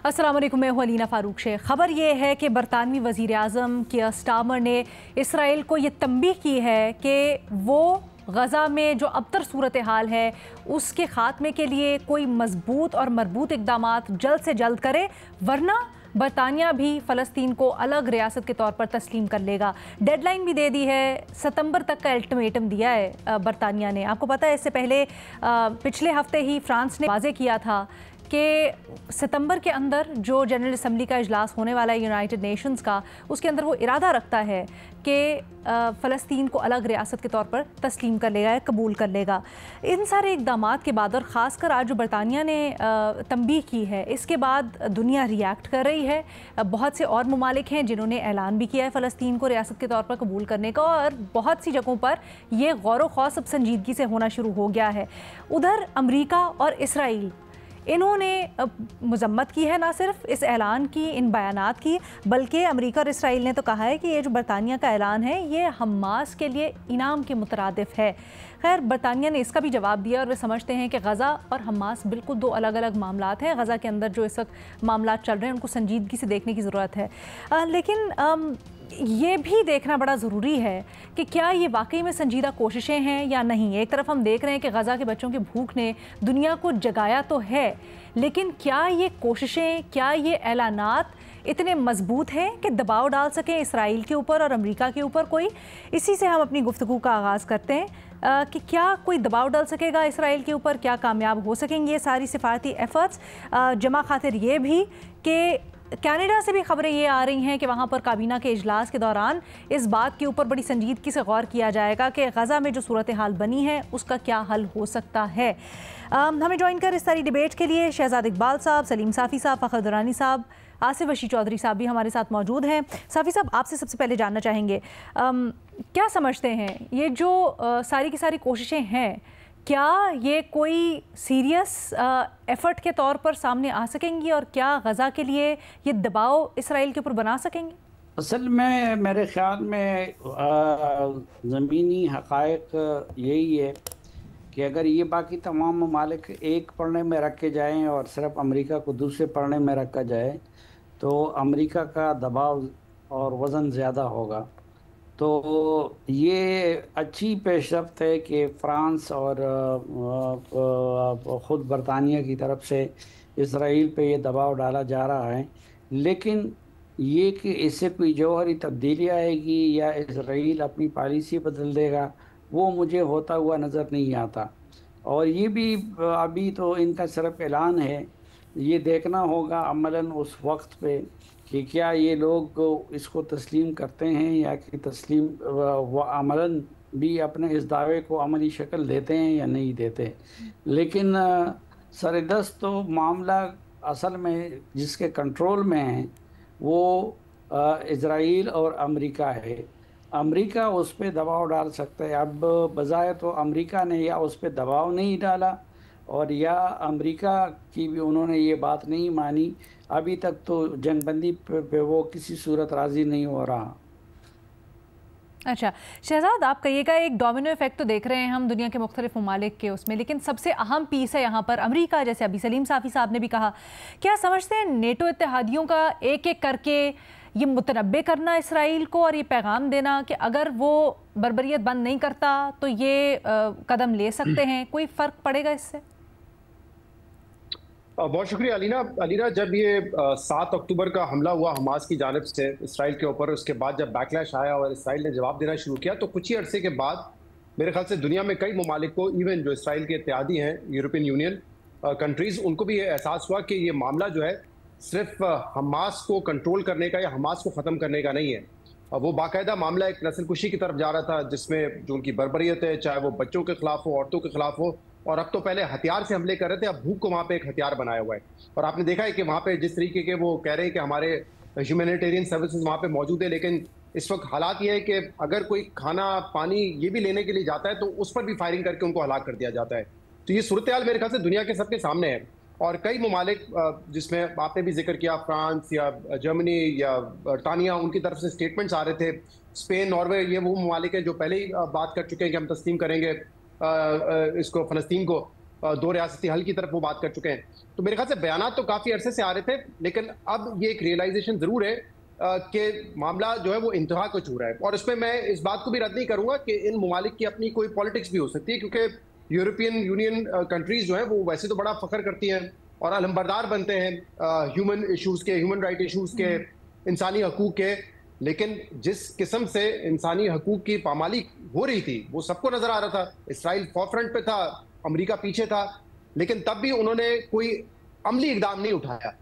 अस्सलाम वालेकुम, मैं हूं अलीना फ़ारूक शेख। ख़बर ये है कि बरतानवी वज़ीर आज़म कियर स्टारमर ने इसराइल को ये तंबीह की है कि वो गज़ा में जो अबतर सूरत हाल है उसके ख़ात्मे के लिए कोई मजबूत और मरबूत इक़दामात जल्द से जल्द करे, वरना बरतानिया भी फ़लस्तीन को अलग रियासत के तौर पर तस्लीम कर लेगा। डेडलाइन भी दे दी है, सितंबर तक का अल्टीमेटम दिया है बरतानिया ने। आपको पता है इससे पहले पिछले हफ्ते ही फ्रांस ने वाज़े किया था कि सितंबर के अंदर जो जनरल असम्बली का इजलास होने वाला है यूनाइटेड नेशंस का, उसके अंदर वो इरादा रखता है कि फ़लस्तीन को अलग रियासत के तौर पर तस्लीम कर लेगा या कबूल कर लेगा। इन सारे इक़दामात के बाद और ख़ासकर आज जो बरतानिया ने तंबीह की है, इसके बाद दुनिया रिएक्ट कर रही है। बहुत से और ममालिक हैं जिन्होंने ऐलान भी किया है फ़लस्तीन को रियासत के तौर पर कबूल करने का, और बहुत सी जगहों पर यह गौर व खौस अब संजीदगी से होना शुरू हो गया है। उधर अमरीका और इसराइल, इन्होंने मजम्मत की है ना सिर्फ इस ऐलान की, इन बयानात की, बल्कि अमेरिका और इसराइल ने तो कहा है कि ये जो बरतानिया का ऐलान है ये हमास के लिए इनाम के मुतरादिफ है। खैर, बरतानिया ने इसका भी जवाब दिया और वे समझते हैं कि गज़ा और हमास बिल्कुल दो अलग अलग मामलात हैं। गज़ा के अंदर जो इस वक्त मामलात चल रहे हैं उनको संजीदगी से देखने की ज़रूरत है, लेकिन ये भी देखना बड़ा ज़रूरी है कि क्या ये वाकई में संजीदा कोशिशें हैं या नहीं। एक तरफ हम देख रहे हैं कि गज़ा के बच्चों की भूख ने दुनिया को जगाया तो है, लेकिन क्या ये कोशिशें, क्या ये ऐलानात इतने मजबूत हैं कि दबाव डाल सकें इसराइल के ऊपर और अमेरिका के ऊपर कोई। इसी से हम अपनी गुफ्तगू का आगाज़ करते हैं कि क्या कोई दबाव डाल सकेगा इसराइल के ऊपर, क्या कामयाब हो सकेंगे ये सारी सिफारती एफर्ट्स। जमा खातिर ये भी कि कनाडा से भी खबरें ये आ रही हैं कि वहाँ पर काबीना के इजलास के दौरान इस बात के ऊपर बड़ी संजीदगी से गौर किया जाएगा कि गज़ा में जो सूरत हाल बनी है उसका क्या हल हो सकता है। हमें ज्वाइन कर इस सारी डिबेट के लिए शहजाद इकबाल साहब, सलीम साफ़ी साहब, फ़खर दुरानी साहब, आसिफ वशी चौधरी साहब भी हमारे साथ मौजूद हैं। साफ़ी साहब, आपसे सबसे पहले जानना चाहेंगे, क्या समझते हैं ये जो सारी की सारी कोशिशें हैं, क्या ये कोई सीरियस एफर्ट के तौर पर सामने आ सकेंगी और क्या गज़ा के लिए ये दबाव इसराइल के ऊपर बना सकेंगे? असल में मेरे ख़्याल में ज़मीनी हक़ाइक़ यही है कि अगर ये बाकी तमाम ममालिक एक पड़ने में रखे जाएं और सिर्फ अमेरिका को दूसरे पड़ने में रखा जाए तो अमेरिका का दबाव और वज़न ज़्यादा होगा। तो ये अच्छी पेशरफ्त है कि फ़्रांस और ख़ुद बरतानिया की तरफ से इसराइल पे ये दबाव डाला जा रहा है, लेकिन ये कि इससे कोई जौहरी तब्दीली आएगी या इसराइल अपनी पॉलिसी बदल देगा, वो मुझे होता हुआ नज़र नहीं आता। और ये भी अभी तो इनका सिर्फ ऐलान है, ये देखना होगा अमलन उस वक्त पे कि क्या ये लोग इसको तस्लीम करते हैं या कि तस्लीम व अमलन भी अपने इस दावे को अमली शक्ल देते हैं या नहीं देते। लेकिन सरदस्त तो मामला असल में जिसके कंट्रोल में है वो इज़राइल और अमेरिका है। अमेरिका उस पर दबाव डाल सकता है। अब बज़ाहिर तो अमेरिका ने या उस पर दबाव नहीं डाला और या अमेरिका की भी उन्होंने ये बात नहीं मानी। अभी तक तो जंगबंदी पे वो किसी सूरत राज़ी नहीं हो रहा। अच्छा शहजाद, आप कहिएगा एक डोमिनो इफेक्ट तो देख रहे हैं हम दुनिया के मुख्तलिफ ममालिक के उसमें, लेकिन सबसे अहम पीस है यहाँ पर अमेरिका, जैसे अभी सलीम साफ़ी साहब ने भी कहा। क्या समझते हैं नेटो इत्तेहादियों का एक एक करके ये मुतनब्बे करना इसराइल को और ये पैगाम देना कि अगर वो बर्बरियत बंद नहीं करता तो ये कदम ले सकते हैं, कोई फ़र्क पड़ेगा इससे? बहुत शुक्रिया अलीना। जब ये 7 अक्टूबर का हमला हुआ हमास की जानिब से इसराइल के ऊपर, उसके बाद जब बैकलैश आया और इसराइल ने जवाब देना शुरू किया, तो कुछ ही अरसे के बाद मेरे ख्याल से दुनिया में कई ममालिक को, इवन जो इसराइल के इत्तेहादी हैं, यूरोपियन यूनियन कंट्रीज़, उनको भी ये एहसास हुआ कि ये मामला जो है सिर्फ हमास को कंट्रोल करने का या हमास को ख़त्म करने का नहीं है। वो बाकायदा मामला एक नस्लकुशी की तरफ जा रहा था, जिसमें जो उनकी बर्बरियत है, चाहे वो बच्चों के खिलाफ हो, औरतों के खिलाफ हो, और अब तो पहले हथियार से हमले कर रहे थे, अब भूख को वहाँ पे एक हथियार बनाया हुआ है। और आपने देखा है कि वहाँ पे जिस तरीके के वो कह रहे हैं कि हमारे ह्यूमैनिटेरियन सर्विसेज वहाँ पे मौजूद है, लेकिन इस वक्त हालात ये है कि अगर कोई खाना पानी ये भी लेने के लिए जाता है तो उस पर भी फायरिंग करके उनको हलाक कर दिया जाता है। तो ये सूरत हाल मेरे ख्याल से दुनिया के सबके सामने है। और कई ममालिक जिसमें आपने भी जिक्र किया, फ्रांस या जर्मनी या बरतानिया, उनकी तरफ से स्टेटमेंट्स आ रहे थे। स्पेन, नॉर्वे, ये वो ममालिक हैं जो पहले ही बात कर चुके हैं कि हम तस्लीम करेंगे इसको, फ़लस्तीन को, 2 रियासती हल की तरफ वो बात कर चुके हैं। तो मेरे ख्याल से बयानात तो काफ़ी अरसे से आ रहे थे, लेकिन अब ये एक रियलाइजेशन ज़रूर है कि मामला जो है वो इंतहा को छू रहा है। और इसमें मैं इस बात को भी रद्द नहीं करूंगा कि इन ममालिक की अपनी कोई पॉलिटिक्स भी हो सकती है, क्योंकि यूरोपियन यूनियन कंट्रीज जो है वो वैसे तो बड़ा फख्र करती हैं और अलंबरदार बनते हैं ह्यूमन इशूज़ के, ह्यूमन राइट इशूज़ के, इंसानी हकूक़ के, लेकिन जिस किस्म से इंसानी हकूक़ की पामाली हो रही थी वो सबको नज़र आ रहा था। इसराइल फॉरफ्रंट पे था, अमेरिका पीछे था, लेकिन तब भी उन्होंने कोई अमली इकदाम नहीं उठाया।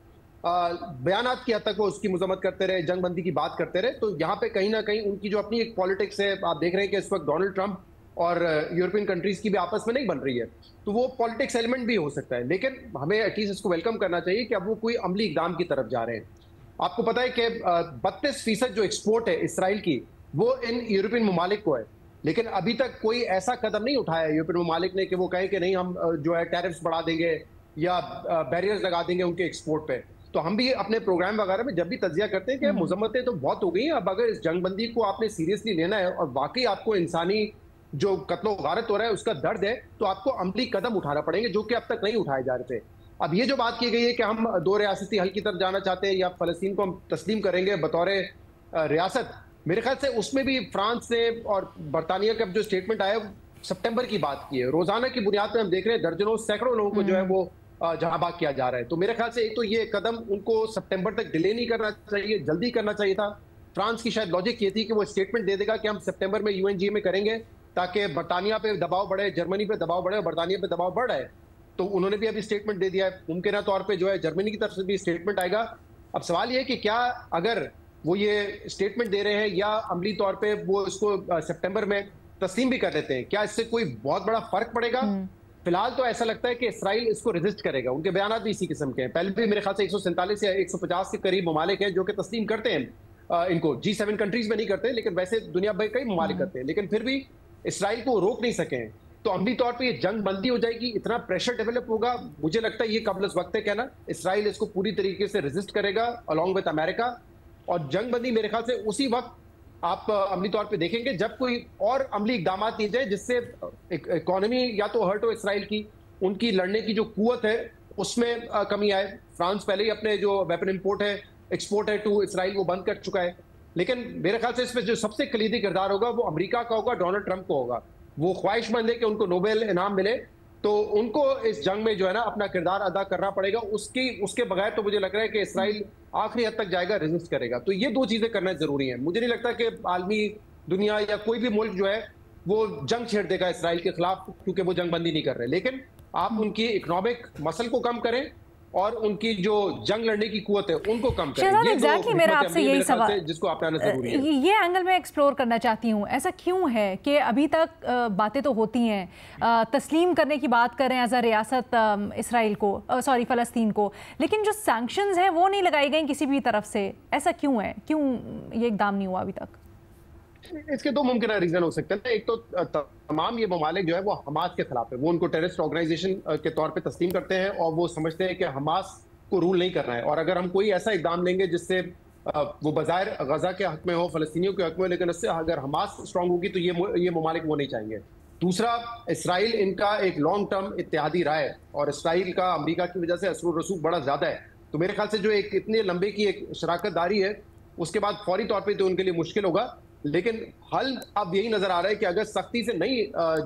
बयानात की हद तक वो उसकी मजम्मत करते रहे, जंगबंदी की बात करते रहे। तो यहाँ पे कहीं ना कहीं उनकी जो अपनी एक पॉलिटिक्स है, आप देख रहे हैं कि इस वक्त डोनाल्ड ट्रंप और यूरोपियन कंट्रीज की भी आपस में नहीं बन रही है, तो वो पॉलिटिक्स एलिमेंट भी हो सकता है। लेकिन हमें एटलीस्ट इसको वेलकम करना चाहिए कि अब वो कोई अमली इकदाम की तरफ जा रहे हैं। आपको पता है कि 32% जो एक्सपोर्ट है इसराइल की वो इन यूरोपियन ममालिक को है, लेकिन अभी तक कोई ऐसा कदम नहीं उठाया यूरोपियन ममालिक ने कि वो कहें कि नहीं हम जो है टैरिफ्स बढ़ा देंगे या बैरियर्स लगा देंगे उनके एक्सपोर्ट पे। तो हम भी अपने प्रोग्राम वगैरह में जब भी तज्जिया करते हैं कि मुज़म्मतें तो बहुत हो गई हैं, अब अगर इस जंगबंदी को आपने सीरियसली लेना है और वाकई आपको इंसानी जो कत्लो गारत हो रहा है उसका दर्द है, तो आपको अमली कदम उठाना पड़ेंगे, जो कि अब तक नहीं उठाए जा रहे थे। अब ये जो बात की गई है कि हम 2 रियासती हल की तरफ जाना चाहते हैं या फ़लस्तीन को हम तस्लीम करेंगे बतौर रियासत, मेरे ख्याल से उसमें भी फ्रांस ने और बरतानिया का जो स्टेटमेंट आया सितंबर की बात की है। रोजाना की बुनियाद पर हम देख रहे हैं दर्जनों सैकड़ों लोगों को जो है वो जहां भाग किया जा रहा है। तो मेरे ख्याल से एक तो ये कदम उनको सितंबर तक डिले नहीं करना चाहिए, जल्दी करना चाहिए था। फ्रांस की शायद लॉजिक ये थी कि वो स्टेटमेंट दे देगा कि हम सितंबर में यूएनजी में करेंगे ताकि बरतानिया पे दबाव बढ़े, जर्मनी पे दबाव बढ़े और बरतानिया पे दबाव बढ़ रहा है। तो उन्होंने भी अभी स्टेटमेंट दे दिया है। मुमकिन तौर पर जो है जर्मनी की तरफ से भी स्टेटमेंट आएगा। अब सवाल ये है कि क्या अगर वो ये स्टेटमेंट दे रहे हैं या अमली तौर पर वो इसको सितंबर में तस्लीम भी कर लेते हैं, क्या इससे कोई बहुत बड़ा फर्क पड़ेगा? फिलहाल तो ऐसा लगता है कि इसराइल इसको रेजिस्ट करेगा। उनके बयान भी इसी किस्म के हैं। पहले भी मेरे ख्याल से 147 या 150 के करीब ममालिक हैं जो कि तस्लीम करते हैं इनको। G7 कंट्रीज में नहीं करते, लेकिन वैसे दुनिया भर कई ममालिक करते हैं, लेकिन फिर भी इसराइल को रोक नहीं सके हैं। तो अमली तौर पर ये जंग बंदी हो जाएगी, इतना प्रेशर डेवलप होगा, मुझे लगता है ये कबल वक्त है कहना। इसराइल इसको पूरी तरीके से रेजिस्ट करेगा अलॉन्ग विद अमेरिका, और जंग बंदी मेरे ख्याल से उसी वक्त आप अमली तौर पे देखेंगे जब कोई और अमली इकदाम लिए जाए जिससे इकोनॉमी या तो हर्ट हो इसराइल की, उनकी लड़ने की जो कुव्वत है उसमें कमी आए। फ्रांस पहले ही अपने जो वेपन इंपोर्ट है, एक्सपोर्ट है टू इसराइल, वो बंद कर चुका है। लेकिन मेरे ख्याल से इसमें जो सबसे कलीदी किरदार होगा वो अमेरिका का होगा, डोनाल्ड ट्रंप को होगा। वो ख्वाहिशमंद है कि उनको नोबेल इनाम मिले, तो उनको इस जंग में जो है ना अपना किरदार अदा करना पड़ेगा। उसके बगैर तो मुझे लग रहा है कि इसराइल आखिरी हद तक जाएगा, रेजिस्ट करेगा। तो ये 2 चीजें करना जरूरी है। मुझे नहीं लगता कि आलमी दुनिया या कोई भी मुल्क जो है वो जंग छेड़ देगा इसराइल के खिलाफ, क्योंकि वो जंगबंदी नहीं कर रहे। लेकिन आप उनकी इकोनॉमिक मसल को कम करें और उनकी जो जंग लड़ने की कुव्वत है उनको कम करें। एग्जैक्टली मेरा आपसे यही सवाल, जिसको अपनाना जरूरी है, ये एंगल में एक्सप्लोर करना चाहती हूँ। ऐसा क्यों है कि अभी तक बातें तो होती हैं, तस्लीम करने की बात कर रहे हैं एज अ रियासत इसराइल को, सॉरी फ़लस्तीन को, लेकिन जो सैंक्शंस हैं वो नहीं लगाई गई किसी भी तरफ से। ऐसा क्यों है, क्यों ये इकदाम नहीं हुआ अभी तक? इसके 2 मुमकिन रीजन हो सकते हैं। एक तो तमाम ये ममालिक जो है वो हमास के खिलाफ है, वो उनको टेररिस्ट ऑर्गेनाइजेशन के तौर पे तस्लीम करते हैं और वो समझते हैं कि हमास को रूल नहीं करना है। और अगर हम कोई ऐसा इकदाम लेंगे जिससे वो बज़ाहिर गजा के हक में हो, फलस्तीनियों के हक में, लेकिन उससे अगर हमास स्ट्रांग होगी तो ये ममालिक वो नहीं चाहेंगे। दूसरा, इसराइल इनका एक लॉन्ग टर्म इत्तेहादी रहा है और इसराइल का अमेरिका की वजह से असर रसूख बड़ा ज्यादा है। तो मेरे ख्याल से जो एक इतने लंबे की एक शराकतदारी है उसके बाद फौरी तौर पर तो उनके लिए मुश्किल होगा। लेकिन हल अब यही नजर आ रहा है कि अगर सख्ती से नहीं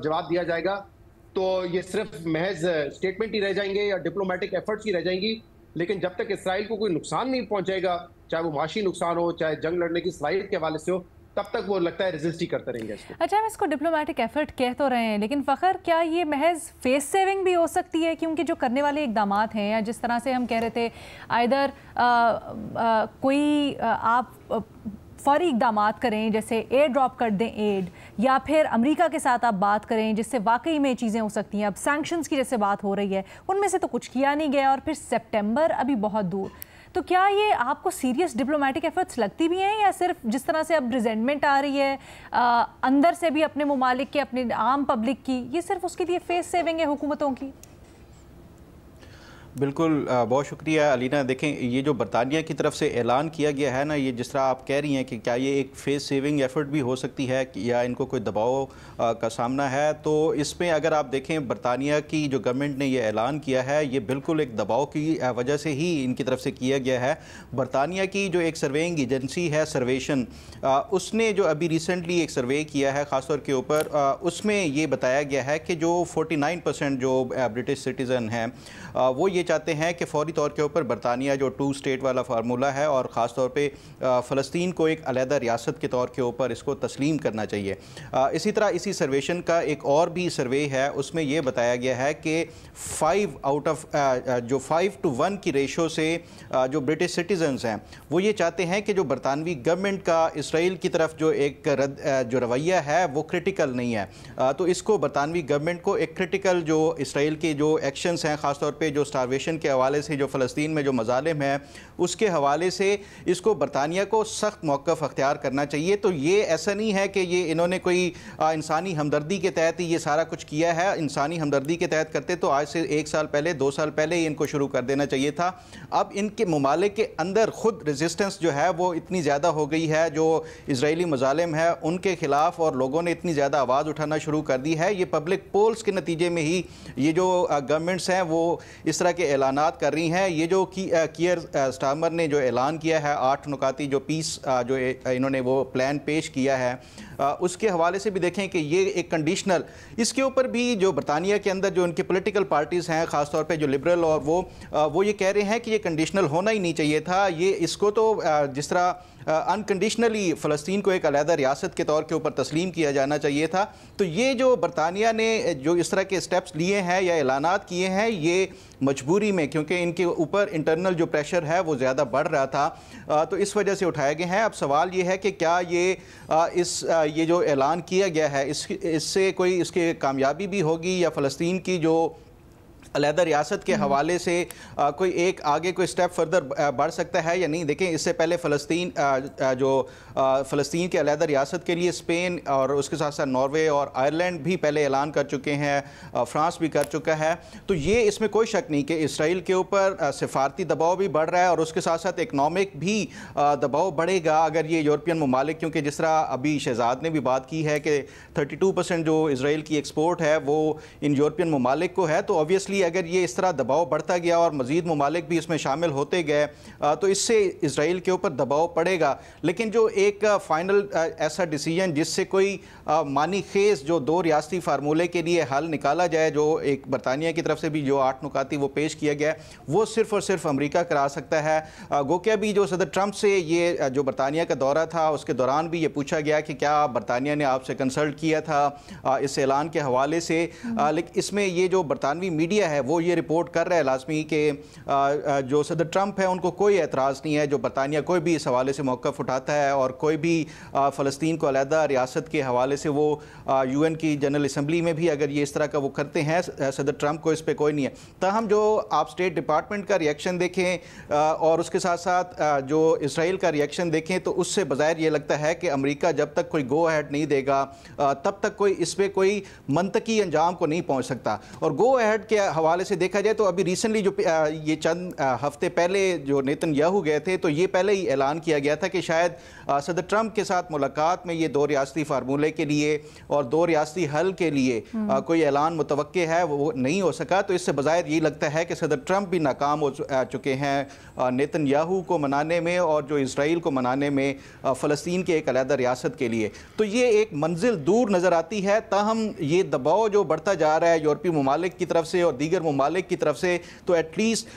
जवाब दिया जाएगा तो ये सिर्फ महज स्टेटमेंट ही रह जाएंगे या डिप्लोमेटिक एफर्ट्स ही रह जाएंगी। लेकिन जब तक इसराइल को कोई नुकसान नहीं पहुंचेगा, चाहे वो माशी नुकसान हो, चाहे जंग लड़ने की सलाहियत के हवाले से हो, तब तक वो लगता है रेजिस्ट ही करते रहेंगे इसको। अच्छा, हम इसको डिप्लोमेटिक एफर्ट कह तो रहे हैं, लेकिन फ़खर क्या ये महज फेस सेविंग भी हो सकती है? क्योंकि जो करने वाले इकदाम हैं, या जिस तरह से हम कह रहे थे, आइदर कोई आप फौरी इकदाम करें, जैसे एयर ड्रॉप कर दें एड, या फिर अमेरिका के साथ आप बात करें जिससे वाकई में चीज़ें हो सकती हैं। अब सैंक्शंस की जैसे बात हो रही है, उनमें से तो कुछ किया नहीं गया और फिर सितंबर अभी बहुत दूर। तो क्या ये आपको सीरियस डिप्लोमेटिक एफर्ट्स लगती भी हैं, या सिर्फ जिस तरह से अब रिजेंटमेंट आ रही है अंदर से भी अपने ममालिक के, अपने आम पब्लिक की, ये सिर्फ उसके लिए फेस सेविंग है हुकूमतों की? बिल्कुल, बहुत शुक्रिया अलीना। देखें, ये जो बरतानिया की तरफ से ऐलान किया गया है ना, ये जिस तरह आप कह रही हैं कि क्या ये एक फेस सेविंग एफर्ट भी हो सकती है या इनको कोई दबाव का सामना है, तो इसमें अगर आप देखें बरतानिया की जो गवर्नमेंट ने ये ऐलान किया है, ये बिल्कुल एक दबाव की वजह से ही इनकी तरफ से किया गया है। बरतानिया की जो एक सर्वेइंग एजेंसी है सर्वेशन, उसने जो अभी रिसेंटली एक सर्वे किया है ख़ासतौर के ऊपर, उसमें ये बताया गया है कि जो 49% जो ब्रिटिश सिटीज़न हैं वो ये चाहते हैं कि फौरी तौर के ऊपर बरतानिया जो 2 स्टेट वाला फार्मूला है और ख़ास तौर पे फ़लस्तीन को एक अलहदा रियासत के तौर के ऊपर इसको तस्लीम करना चाहिए। इसी तरह इसी सर्वेशन का एक और भी सर्वे है, उसमें यह बताया गया है कि 5 की रेशो से जो ब्रिटिश सिटीजन्स हैं वो ये चाहते हैं कि जो बरतानवी गवर्नमेंट का इसराइल की तरफ जो एक जो रवैया है वो क्रिटिकल नहीं है। तो इसको बरतानवी गवर्नमेंट को एक क्रिटिकल जो इसराइल के जो एक्शंस हैं, ख़ासतौर पे जो स्टारवेशन के हवाले से जो फ़लस्तीन में जो मज़ालिम है उसके हवाले से इसको बरतानिया को सख्त मौक़िफ़ अख्तियार करना चाहिए। तो ये ऐसा नहीं है कि ये इन्होंने कोई इंसानी हमदर्दी के तहत ही ये सारा कुछ किया है। इंसानी हमदर्दी के तहत करते तो आज से 1 साल पहले 2 साल पहले ही इनको शुरू कर देना चाहिए था। अब इनके ममालिक के अंदर ख़ुद रेजिस्टेंस जो है वो इतनी ज़्यादा हो गई है, जो इजरायली मज़ालिम है उनके ख़िलाफ़, और लोगों ने इतनी ज़्यादा आवाज़ उठाना शुरू कर दी है। ये पब्लिक पोल्स के नतीजे में ही ये जो गवर्नमेंट्स हैं वो इस तरह के ऐलानात कर रही हैं। ये जो कीयर स्टारमर ने जो ऐलान किया है 8 नुकाती जो पीस जो इन्होंने वो प्लान पेश किया है, उसके हवाले से भी देखें कि ये एक कंडीशनल, इसके ऊपर भी जो बरतानिया के अंदर जो उनकी पॉलिटिकल पार्टीज़ हैं ख़ासतौर पे जो लिबरल और वो ये कह रहे हैं कि ये कंडीशनल होना ही नहीं चाहिए था। ये इसको तो जिस तरह अनकंडीशनली फ़लस्तीन को एक अलहदा रियासत के तौर के ऊपर तस्लीम किया जाना चाहिए था। तो ये जो बरतानिया ने जो इस तरह के स्टेप्स लिए हैं या ऐलानात किए हैं, ये मजबूरी में, क्योंकि इनके ऊपर इंटरनल जो प्रेशर है वो ज़्यादा बढ़ रहा था, तो इस वजह से उठाए गए हैं। अब सवाल ये है कि क्या ये जो ऐलान किया गया है इससे कोई इसके कामयाबी भी होगी या फ़लस्तीन की जो अलहदा रियासत के हवाले से कोई एक आगे कोई स्टेप फर्दर बढ़ सकता है या नहीं। देखें, इससे पहले फ़लस्तीन फ़लस्तीन के अलहदा रियासत के लिए स्पेन और उसके साथ साथ नॉर्वे और आयरलैंड भी पहले ऐलान कर चुके हैं, फ्रांस भी कर चुका है। तो ये इसमें कोई शक नहीं कि इसराइल के ऊपर सिफारती दबाव भी बढ़ रहा है और उसके साथ साथ इकनॉमिक भी दबाव बढ़ेगा अगर ये यूरोपियन ममालिक, क्योंकि जिस तरह अभी शहजाद ने भी बात की है कि 32% जो इसराइल की एक्सपोर्ट है वो इन यूरोपियन ममालिक को है। तो ऑब्वियसली अगर ये इस तरह दबाव बढ़ता गया और मज़ीद ममालिक भी इसमें शामिल होते गए तो इससे इसराइल के ऊपर दबाव पड़ेगा। लेकिन जो एक फ़ाइनल ऐसा डिसीजन जिससे कोई मानी खेज जो 2 रियासती फार्मूले के लिए हल निकाला जाए, जो एक बरतानिया की तरफ से भी जो 8 नुकाती वो पेश किया गया, वो सिर्फ़ और सिर्फ अमरीका करा सकता है। गो क्या भी जो सदर ट्रंप से ये जो बरतानिया का दौरा था उसके दौरान भी ये पूछा गया कि क्या बरतानिया ने आपसे कंसल्ट किया था इस ऐलान के हवाले से, लेकिन इसमें ये जो बरतानवी मीडिया है वो ये रिपोर्ट कर रहा है लाजमी कि जो सदर ट्रंप है उनको कोई एतराज़ नहीं है, जो बरतानिया कोई भी इस हवाले से मौक़िफ़ उठाता है और कोई भी फ़लस्तीन को अलहदा रियासत के हवाले से वो UN की जनरल असम्बली में भी अगर ये इस तरह का वो करते हैं, सदर ट्रंप को इस पर कोई नहीं है। ताहम जो आप स्टेट डिपार्टमेंट का रिएक्शन देखें और उसके साथ साथ जो इसराइल का रिएक्शन देखें तो उससे बज़ाहिर ये लगता है कि अमरीका जब तक कोई गो अहेड नहीं देगा तब तक कोई इस पर कोई मंतकी अंजाम को नहीं पहुँच सकता। और गो अहेड के हवाले से देखा जाए तो अभी रिसेंटली जो ये चंद हफ्ते पहले जो नेतन्याहू गए थे तो ये पहले ही ऐलान किया गया था कि शायद सदर ट्रंप के साथ मुलाकात में ये 2 रियासती फार्मूले के लिए और 2 रियासती हल के लिए कोई ऐलान मुतवक्के है, वो नहीं हो सका। तो इससे बज़ाहिर ये लगता है कि सदर ट्रंप भी नाकाम हो चुके हैं नेतन्याहू को मनाने में और जो इसराइल को मनाने में फ़लस्तीन के एक अलहदा रियासत के लिए। तो ये एक मंजिल दूर नज़र आती है। ताहम ये दबाव जो बढ़ता जा रहा है यूरोपीय ममालिक की तरफ से और दीगर ममालिक की तरफ से, तो एटलीस्ट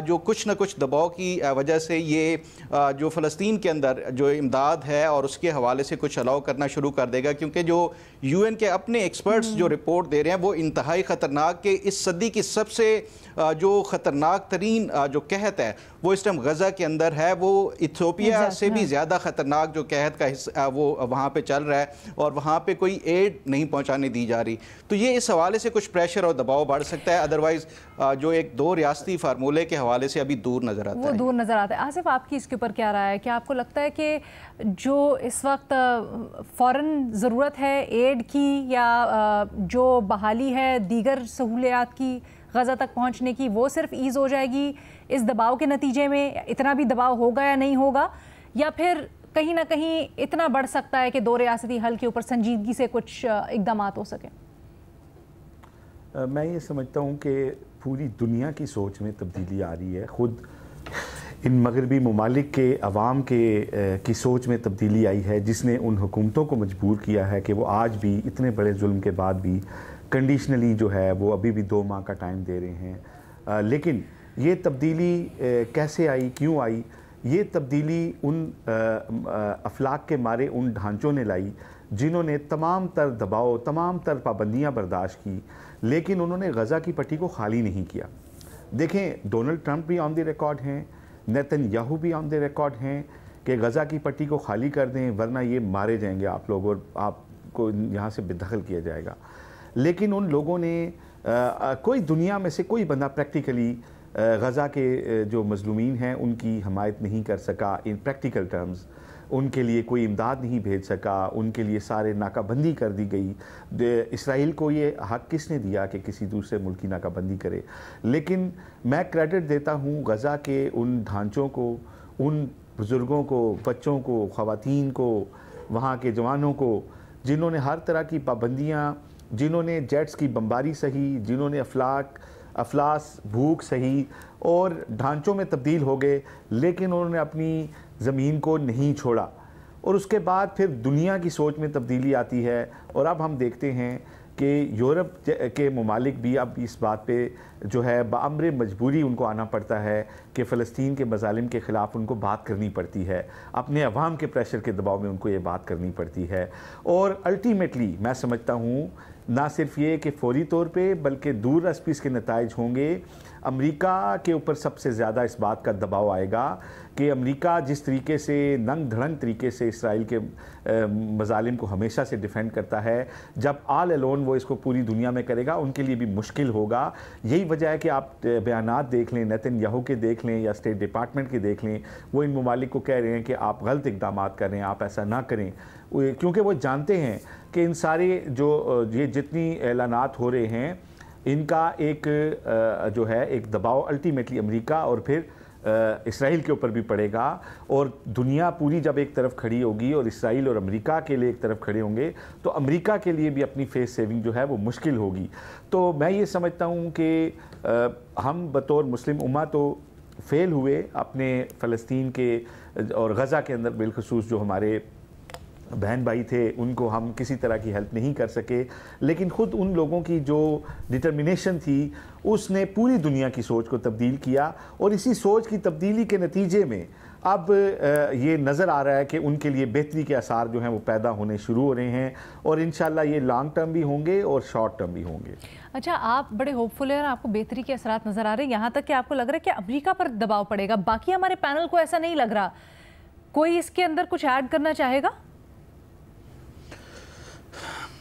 जो कुछ न कुछ दबाव की वजह से ये जो फ़लस्तीन के अंदर जो इमदाद है और उसके हवाले से कुछ अलाउ करना शुरू कर देगा, क्योंकि जो UN के अपने एक्सपर्ट्स जो रिपोर्ट दे रहे हैं वो इंतहाई ख़तरनाक के इस सदी की सबसे जो ख़तरनाक तरीन जो कहत है वो इस टाइम गज़ा के अंदर है। वो इथियोपिया से भी ज़्यादा ख़तरनाक जो कहत का हिस्सा वो वहाँ पे चल रहा है और वहाँ पे कोई एड नहीं पहुँचाने दी जा रही। तो ये इस हवाले से कुछ प्रेशर और दबाव बढ़ सकता है। अदरवाइज़ जो एक 2 रियासती फार्मूले के हवाले से अभी दूर नज़र आता है, वो दूर नज़र आता है। आसिफ, आपकी इसके ऊपर क्या राय है? क्या आपको लगता है कि जो इस वक्त फ़ौरन ज़रूरत है एड की या जो बहाली है दीगर सहूलियात की, गज़ा तक पहुंचने की, वो सिर्फ ईज़ हो जाएगी इस दबाव के नतीजे में? इतना भी दबाव होगा या नहीं होगा, या फिर कहीं ना कहीं इतना बढ़ सकता है कि 2 रियासती हल के ऊपर संजीदगी से कुछ इकदाम हो सके? मैं ये समझता हूँ कि पूरी दुनिया की सोच में तब्दीली आ रही है। ख़ुद इन मगरबी ममालिक के अवाम की सोच में तब्दीली आई है, जिसने उन हुकूमतों को मजबूर किया है कि वो आज भी इतने बड़े जुल्म के बाद भी कंडीशनली जो है वो अभी भी 2 माह का टाइम दे रहे हैं। लेकिन ये तब्दीली कैसे आई, क्यों आई? ये तब्दीली उन अफलाक के मारे उन ढांचों ने लाई जिन्होंने तमाम तर दबाव, तमाम तर पाबंदियाँ बर्दाश्त की, लेकिन उन्होंने गज़ा की पट्टी को खाली नहीं किया। देखें, डोनाल्ड ट्रंप भी ऑन द रिकॉर्ड हैं, नेतन्याहू भी ऑन द रिकॉर्ड हैं कि गज़ा की पट्टी को खाली कर दें वरना ये मारे जाएंगे आप लोग और आपको यहाँ से बेदखल किया जाएगा। लेकिन उन लोगों ने कोई दुनिया में से कोई बंदा प्रैक्टिकली गज़ा के जो मज़लूमीन हैं उनकी हमायत नहीं कर सका इन प्रैक्टिकल टर्म्स। उनके लिए कोई इमदाद नहीं भेज सका, उनके लिए सारे नाकाबंदी कर दी गई। इसराइल को ये हक़ किसने दिया कि किसी दूसरे मुल्क की नाकाबंदी करे? लेकिन मैं क्रेडिट देता हूँ गज़ा के उन ढांचों को, उन बुज़ुर्गों को, बच्चों को, ख़वातीन को, वहाँ के जवानों को, जिन्होंने हर तरह की पाबंदियाँ, जिन्होंने जेट्स की बमबारी सही, जिन्होंने अफलास भूख सही और ढांचों में तब्दील हो गए, लेकिन उन्होंने अपनी ज़मीन को नहीं छोड़ा। और उसके बाद फिर दुनिया की सोच में तब्दीली आती है और अब हम देखते हैं कि यूरोप के ममालिक भी अब इस बात पे जो है बाअम्र मजबूरी उनको आना पड़ता है कि फ़लस्तीन के मज़ालिम के ख़िलाफ़ उनको बात करनी पड़ती है, अपने अवाम के प्रेशर के दबाव में उनको ये बात करनी पड़ती है। और अल्टीमेटली मैं समझता हूँ ना सिर्फ ये कि फौरी तौर पे बल्कि दूर रस्पी इसके नताइज होंगे। अमेरिका के ऊपर सबसे ज़्यादा इस बात का दबाव आएगा कि अमेरिका जिस तरीके से नंग धड़ंग तरीके से इसराइल के मज़ालिम को हमेशा से डिफेंड करता है, जब आल अलोन वो इसको पूरी दुनिया में करेगा उनके लिए भी मुश्किल होगा। यही वजह है कि आप बयानात देख लें, नेतन्याहू के देख लें या स्टेट डिपार्टमेंट के देख लें, वो इन ममालिक को कह रहे हैं कि आप गलत इक़दाम कर रहे हैं, आप ऐसा ना करें, क्योंकि वो जानते हैं कि इन सारे जो ये जितनी ऐलानात हो रहे हैं इनका एक जो है एक दबाव अल्टीमेटली अमेरिका और फिर इसराइल के ऊपर भी पड़ेगा। और दुनिया पूरी जब एक तरफ खड़ी होगी और इसराइल और अमेरिका के लिए एक तरफ खड़े होंगे तो अमेरिका के लिए भी अपनी फेस सेविंग जो है वो मुश्किल होगी। तो मैं ये समझता हूँ कि हम बतौर मुस्लिम उम्मा तो फेल हुए अपने फ़लस्तीन के और गज़ा के अंदर बिलखसूस जो हमारे बहन भाई थे उनको हम किसी तरह की हेल्प नहीं कर सके, लेकिन ख़ुद उन लोगों की जो डिटर्मिनेशन थी उसने पूरी दुनिया की सोच को तब्दील किया। और इसी सोच की तब्दीली के नतीजे में अब ये नज़र आ रहा है कि उनके लिए बेहतरी के आसार जो हैं वो पैदा होने शुरू हो रहे हैं और इंशाल्लाह ये लॉन्ग टर्म भी होंगे और शॉर्ट टर्म भी होंगे। अच्छा, आप बड़े होपफुल हैं और आपको बेहतरी के असरात नज़र आ रहे हैं, यहाँ तक कि आपको लग रहा है कि अमेरिका पर दबाव पड़ेगा। बाकी हमारे पैनल को ऐसा नहीं लग रहा। कोई इसके अंदर कुछ ऐड करना चाहेगा?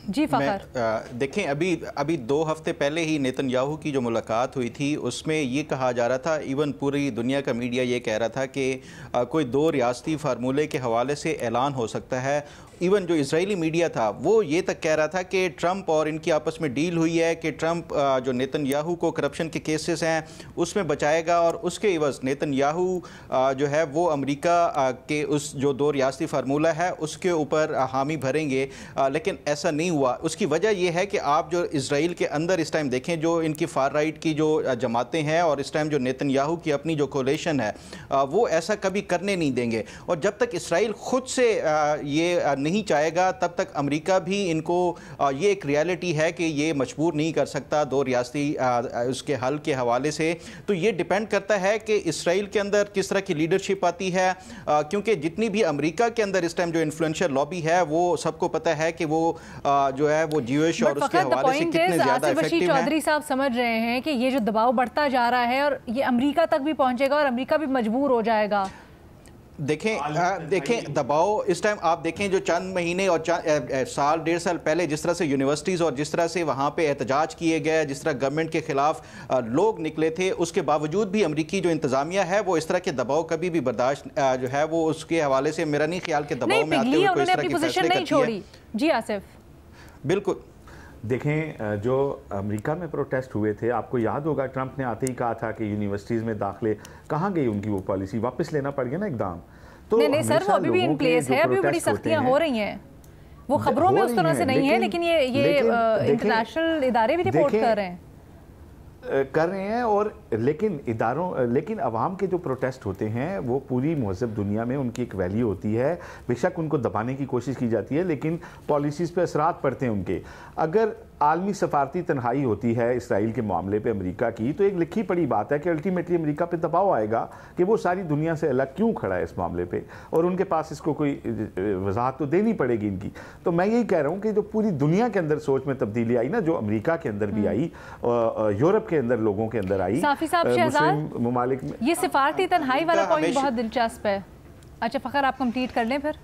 जी फ़खर। देखें, अभी 2 हफ्ते पहले ही नेतन्याहू की जो मुलाकात हुई थी उसमें ये कहा जा रहा था, इवन पूरी दुनिया का मीडिया ये कह रहा था कि कोई 2 रियासती फार्मूले के हवाले से ऐलान हो सकता है। इवन जो इजरायली मीडिया था वो ये तक कह रहा था कि ट्रंप और इनकी आपस में डील हुई है कि ट्रंप जो नेतन्याहू को करप्शन के केसेस हैं उसमें बचाएगा और उसके इवज़ नेतन्याहू जो है वो अमेरिका के उस जो 2 रियासती फार्मूला है उसके ऊपर हामी भरेंगे, लेकिन ऐसा नहीं हुआ। उसकी वजह यह है कि आप जो इसराइल के अंदर इस टाइम देखें, जो इनकी फार राइट की जो जमातें हैं और इस टाइम जो नेतन्याहू की अपनी जो कोलेशन है वो ऐसा कभी करने नहीं देंगे। और जब तक इसराइल ख़ुद से ये नहीं चाहेगा तब तक अमेरिका भी इनको ये एक रियलिटी है कि ये मजबूर नहीं कर सकता 2 रियासती उसके हल के हवाले से। तो ये डिपेंड करता है कि इसराइल के अंदर किस तरह की लीडरशिप आती है, क्योंकि जितनी भी अमेरिका के अंदर इस टाइम जो इन्फ्लुएंशियल लॉबी है वो सबको पता है कि वो जो है वो ज्यूइश और उसके हवाले से कितने ज़्यादा इफेक्टिव हैं। चौधरी साहब समझ रहे हैं कि ये जो दबाव बढ़ता जा रहा है और ये अमेरिका तक भी पहुंचेगा और अमेरिका भी मजबूर हो जाएगा। देखें दबाव इस टाइम आप देखें जो चंद महीने और साल 1.5 साल पहले जिस तरह से यूनिवर्सिटीज़ और जिस तरह से वहाँ पे एहतजाज किए गए, जिस तरह गवर्नमेंट के खिलाफ लोग निकले थे, उसके बावजूद भी अमेरिकी जो इंतज़ामिया है वो इस तरह के दबाव कभी भी बर्दाश्त जो है वो उसके हवाले से मेरा नहीं ख्याल के दबाव में आते हुए कोई इस तरह की फैसले करती है। जी आसिफ। बिल्कुल देखें, जो अमेरिका में प्रोटेस्ट हुए थे, आपको याद होगा ट्रंप ने आते ही कहा था कि यूनिवर्सिटीज़ में दाखिले, कहाँ गई उनकी वो पॉलिसी? वापस लेना पड़ गया ना एकदम। तो नहीं सर, वो अभी भी इन प्लेस है, अभी बड़ी सख्तियां हो रही हैं। वो खबरों में उस तरह से नहीं है, लेकिन ये इंटरनेशनल इदारे भी रिपोर्ट कर रहे हैं और लेकिन अवाम के जो प्रोटेस्ट होते हैं वो पूरी महज़ब दुनिया में उनकी एक वैल्यू होती है। बेशक उनको दबाने की कोशिश की जाती है, लेकिन पॉलिसीज़ पे असरात पड़ते हैं उनके। अगर आलमी सफारती तन्हाई होती है इसराइल के मामले पे अमेरिका की, तो एक लिखी पड़ी बात है कि अल्टीमेटली अमेरिका पे दबाव आएगा कि वो सारी दुनिया से अलग क्यों खड़ा है इस मामले पे, और उनके पास इसको कोई वजाहत तो देनी पड़ेगी इनकी। तो मैं यही कह रहा हूँ कि जो पूरी दुनिया के अंदर सोच में तब्दीली आई ना, जो अमेरिका के अंदर भी आई, यूरोप के अंदर लोगों के अंदर आई, मुस्लिम ममालिक में। ये सिफारती तन्हाई वाला पॉइंट बहुत दिलचस्प है। अच्छा फ़खर, आप कंप्लीट कर लें फिर।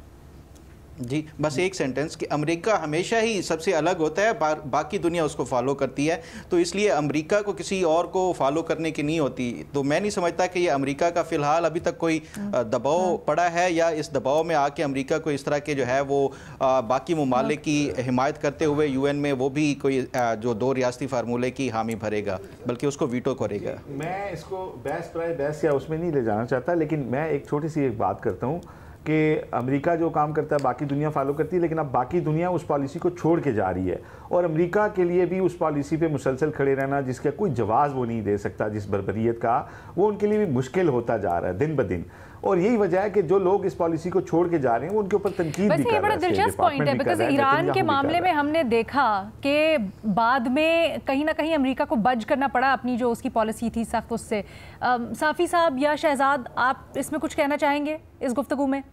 जी, बस एक सेंटेंस कि अमेरिका हमेशा ही सबसे अलग होता है, बाकी दुनिया उसको फॉलो करती है, तो इसलिए अमेरिका को किसी और को फॉलो करने की नहीं होती। तो मैं नहीं समझता कि ये अमेरिका का फ़िलहाल अभी तक कोई दबाव पड़ा है, या इस दबाव में आके अमेरिका को इस तरह के जो है वो बाकी ममालिक की हिमायत करते हुए यूएन में वो भी कोई जो 2 रियासती फार्मूले की हामी भरेगा, बल्कि उसको वीटो करेगा। मैं इसको बहस या उसमें नहीं ले जाना चाहता, लेकिन मैं एक छोटी सी एक बात करता हूँ कि अमेरिका जो काम करता है बाकी दुनिया फॉलो करती है, लेकिन अब बाकी दुनिया उस पॉलिसी को छोड़ के जा रही है, और अमेरिका के लिए भी उस पॉलिसी पे मुसलसल खड़े रहना, जिसका कोई जवाब वो नहीं दे सकता, जिस बर्बरियत का, वो उनके लिए भी मुश्किल होता जा रहा है दिन ब दिन। और यही वजह है कि जो लोग इस पॉलिसी को छोड़ के जा रहे हैं वो उनके ऊपर तनकीद भी कर रहे हैं। बड़ा दिलचस्प पॉइंट है, बिकॉज ईरान के मामले में हमने देखा कि बाद में कहीं ना कहीं अमेरिका को बज करना पड़ा अपनी जो उसकी पॉलिसी थी सख्त उससे। साफ़ी साहब या शहजाद, आप इसमें कुछ कहना चाहेंगे इस गुफ्तगू में?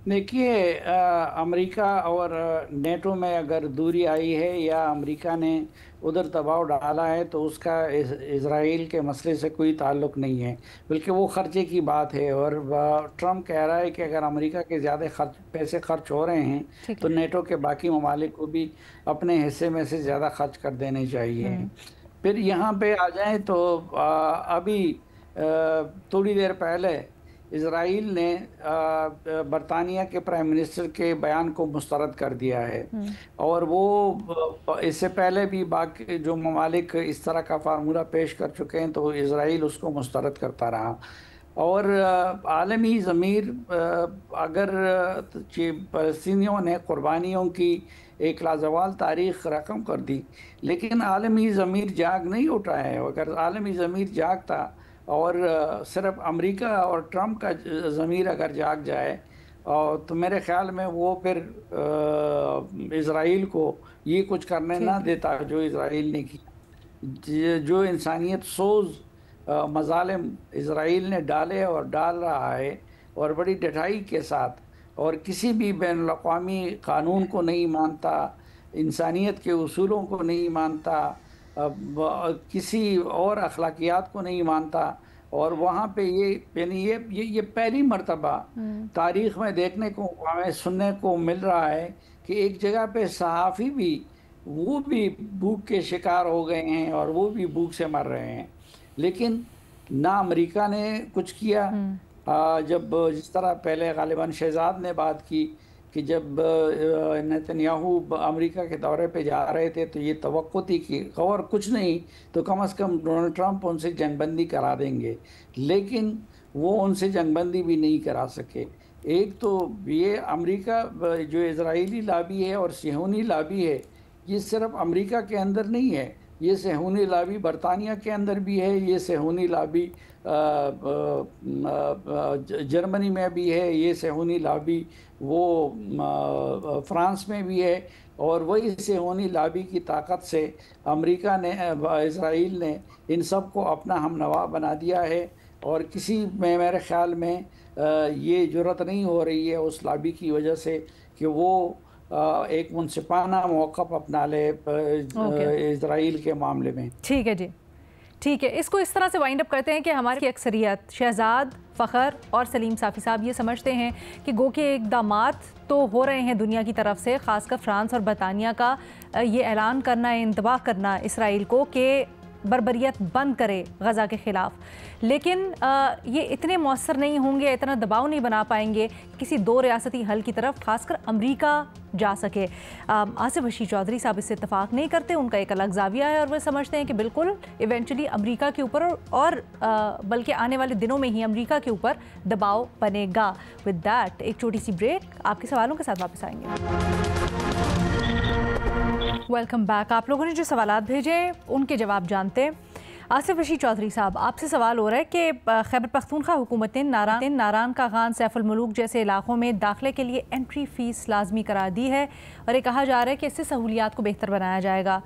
देखिए, अमेरिका और नेटो में अगर दूरी आई है या अमेरिका ने उधर दबाव डाला है, तो उसका इज़राइल के मसले से कोई ताल्लुक़ नहीं है, बल्कि वो ख़र्चे की बात है। और ट्रंप कह रहा है कि अगर अमेरिका के ज़्यादा पैसे खर्च हो रहे हैं तो नेटो के बाकी ममालिक को भी अपने हिस्से में से ज़्यादा खर्च कर देने चाहिए। फिर यहाँ पे आ जाएँ तो अभी थोड़ी देर पहले इज़राइल ने बरतानिया के प्राइम मिनिस्टर के बयान को मुस्तरद कर दिया है, और वो इससे पहले भी बाकी जो ममालिक इस तरह का फार्मूला पेश कर चुके हैं, तो इज़राइल उसको मुस्तरद करता रहा। और आलमी ज़मीर, अगर फ़लस्तीनियों ने कुर्बानियों की एक लाजवाल तारीख़ रकम कर दी, लेकिन आलमी ज़मीर जाग नहीं उठा है। अगर आलमी ज़मीर जागता और सिर्फ अमेरिका और ट्रंप का ज़मीर अगर जाग जाए, और तो मेरे ख्याल में वो फिर इज़राइल को ये कुछ करने ना देता जो इज़राइल ने किया। जो इंसानियत सोज मज़ालिम इज़राइल ने डाले और डाल रहा है, और बड़ी डटाई के साथ, और किसी भी बैनुल-अक़वामी क़ानून को नहीं मानता, इंसानियत के उसूलों को नहीं मानता, किसी और अखलाकियात को नहीं मानता। और वहाँ पे ये पहली मर्तबा तारीख़ में देखने को, हमें सुनने को मिल रहा है कि एक जगह पे सहाफ़ी भी वो भी भूख के शिकार हो गए हैं, और वो भी भूख से मर रहे हैं। लेकिन ना अमेरिका ने कुछ किया। जब जिस तरह पहले गालिबन शहजाद ने बात की कि जब नेतन्याहू अमेरिका के दौरे पे जा रहे थे, तो ये तवक्को थी कि और कुछ नहीं तो कम से कम डोनाल्ड ट्रंप उनसे जंगबंदी करा देंगे, लेकिन वो उनसे जंगबंदी भी नहीं करा सके। एक तो ये अमेरिका जो इजरायली लाबी है और सिहोनी लाबी है, ये सिर्फ अमेरिका के अंदर नहीं है, ये सिहोनी लाबी बरतानिया के अंदर भी है, ये सिहोनी लाबी जर्मनी में भी है, ये सिहोनी लाबी वो फ्रांस में भी है। और वही सिहोनी लाबी की ताकत से अमेरिका ने, इज़राइल ने इन सब को अपना हमनवा बना दिया है। और किसी में मेरे ख़्याल में ये जुर्रत नहीं हो रही है उस लाबी की वजह से कि वो एक मुनसिफाना मौक़िफ़ अपना ले इज़राइल के मामले में। ठीक है जी, ठीक है। इसको इस तरह से वाइंड अप करते हैं कि हमारी अक्सरियत शहजाद, फ़खर और सलीम साफ़ी साहब ये समझते हैं कि गो के इक़दामात तो हो रहे हैं दुनिया की तरफ से, ख़ासकर फ्रांस और बरतानिया का ये ऐलान करना, इंतबाह करना इसराइल को कि बर्बरियत बंद करे गज़ा के ख़िलाफ़। लेकिन ये इतने मौसर नहीं होंगे, इतना दबाव नहीं बना पाएंगे किसी दो रियासती हल की तरफ खासकर अमरीका जा सके। आसिफ हशी चौधरी साहब इससे इत्तफाक नहीं करते, उनका एक अलग जाविया है और वे समझते हैं कि बिल्कुल इवेंचुअली अमरीका के ऊपर और बल्कि आने वाले दिनों में ही अमरीका के ऊपर दबाव बनेगा। विद दैट एक छोटी सी ब्रेक, आपके सवालों के साथ वापस आएंगे। Welcome back. आप लोगों ने जो सवालात भेजे उनके जवाब जानते हैं। आसिफ हशी चौधरी साहब, आपसे सवाल हो रहा है कि खैबर पख्तूनख्वा हुकूमत ने नारान का खान, सैफुल मुलूक जैसे इलाकों में दाखिले के लिए एंट्री फ़ीस लाजमी करार दी है और ये कहा जा रहा है कि इससे सहूलियात को बेहतर बनाया जाएगा।